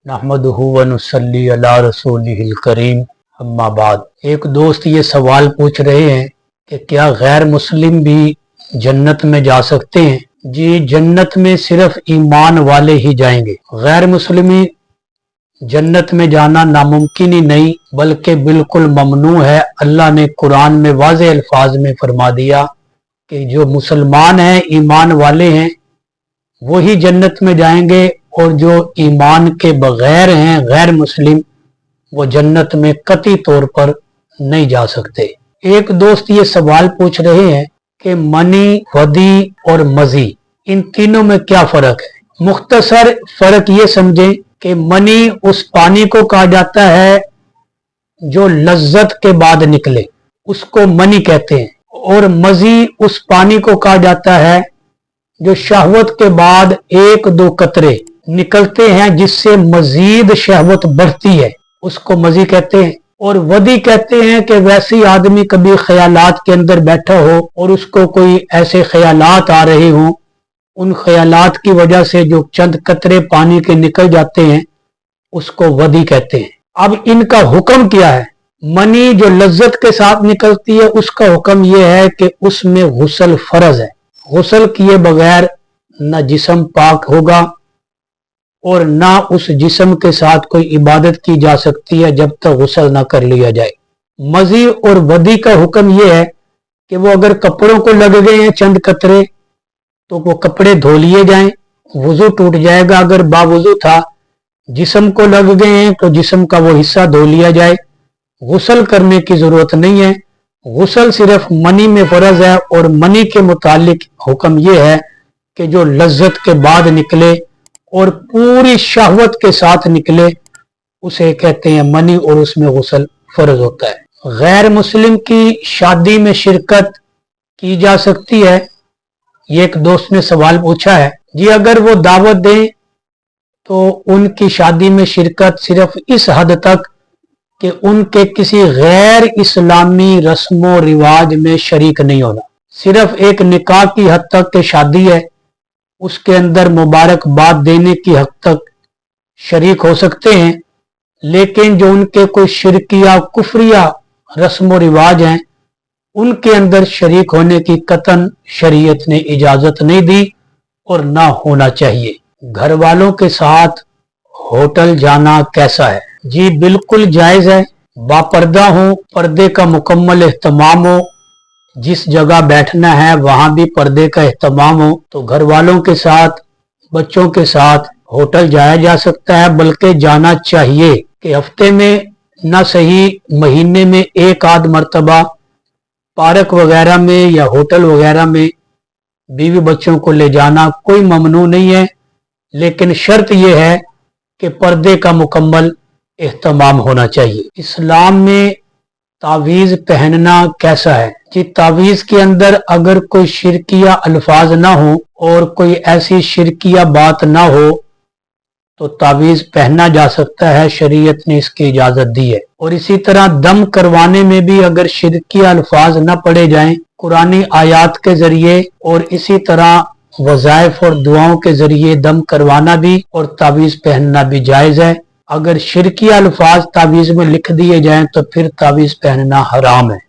नहमदुहु व नुसल्ली अला रसूलिहिल करीम अम्मा बाद। एक दोस्त ये सवाल पूछ रहे हैं कि क्या गैर मुस्लिम भी जन्नत में जा सकते हैं? जी, जन्नत में सिर्फ ईमान वाले ही जाएंगे। गैर मुस्लिमी जन्नत में जाना नामुमकिन ही नहीं बल्कि बिल्कुल ममनू है। अल्लाह ने कुरान में वाज़ेह अल्फाज में फरमा दिया कि जो मुसलमान हैं, ईमान वाले हैं, वही जन्नत में जाएंगे, और जो ईमान के बगैर हैं, गैर मुस्लिम, वो जन्नत में कतई तौर पर नहीं जा सकते। एक दोस्त ये सवाल पूछ रहे हैं कि मनी, वदी और मजी, इन तीनों में क्या फर्क है? मुख्तसर फर्क ये समझें कि मनी उस पानी को कहा जाता है जो लज्जत के बाद निकले, उसको मनी कहते हैं, और मजी उस पानी को कहा जाता है जो शहवत के बाद एक दो कतरे निकलते हैं जिससे मजीद शहवत बढ़ती है, उसको मजी कहते हैं। और वदी कहते हैं कि वैसे ही आदमी कभी ख्यालात के अंदर बैठा हो और उसको कोई ऐसे ख्यालात आ रहे हों, उन ख्यालात की वजह से जो चंद कतरे पानी के निकल जाते हैं, उसको वदी कहते हैं। अब इनका हुक्म क्या है? मनी जो लज्जत के साथ निकलती है, उसका हुक्म यह है कि उसमें गुस्ल फर्ज है। गुस्ल किए बगैर न जिस्म पाक होगा और ना उस जिस्म के साथ कोई इबादत की जा सकती है जब तक गुस्ल ना कर लिया जाए। मजी और वदी का हुक्म यह है कि वो अगर कपड़ों को लग गए हैं चंद कतरे, तो वो कपड़े धो लिए जाएं, वुजू टूट जाएगा। अगर बावुजू था, जिस्म को लग गए हैं तो जिस्म का वो हिस्सा धो लिया जाए, गुस्ल करने की जरूरत नहीं है। गुस्ल सिर्फ मनी में फर्ज है, और मनी के मुतालिक हुक्म यह है कि जो लज्जत के बाद निकले और पूरी शहवत के साथ निकले, उसे कहते हैं मनी, और उसमें गुस्ल फर्ज होता है। गैर मुस्लिम की शादी में शिरकत की जा सकती है? ये एक दोस्त ने सवाल पूछा है। जी, अगर वो दावत दें तो उनकी शादी में शिरकत सिर्फ इस हद तक कि उनके किसी गैर इस्लामी रस्मो रिवाज में शरीक नहीं होना। सिर्फ एक निकाह की हद तक के शादी है, उसके अंदर मुबारकबाद देने की हद तक शरीक हो सकते हैं, लेकिन जो उनके कोई शिरकिया कुफरिया रस्म रिवाज हैं, उनके अंदर शरीक होने की कतन शरीयत ने इजाजत नहीं दी और ना होना चाहिए। घर वालों के साथ होटल जाना कैसा है? जी, बिल्कुल जायज है। बापर्दा हो, पर्दे का मुकम्मल एहतमाम हो, जिस जगह बैठना है वहां भी पर्दे का एहतमाम हो, तो घर वालों के साथ, बच्चों के साथ होटल जाया जा सकता है, बल्कि जाना चाहिए कि हफ्ते में ना सही महीने में एक आध मर्तबा पार्क वगैरह में या होटल वगैरह में बीवी बच्चों को ले जाना कोई ममनू नहीं है, लेकिन शर्त यह है कि पर्दे का मुकम्मल एहतमाम होना चाहिए। इस्लाम में तावीज़ पहनना कैसा है? जी, तावीज़ के अंदर अगर कोई शिरकिया अल्फाज ना हो और कोई ऐसी शिरकिया बात ना हो तो तावीज़ पहना जा सकता है, शरीयत ने इसकी इजाजत दी है। और इसी तरह दम करवाने में भी अगर शिरकिया अल्फाज ना पढ़े जाएं, कुरानी आयात के जरिए और इसी तरह वज़ाइफ और दुआओं के जरिए दम करवाना भी और तावीज़ पहनना भी जायज़ है। अगर शिरकिया अल्फाज तावीज़ में लिख दिए जाएं तो फिर तावीज़ पहनना हराम है।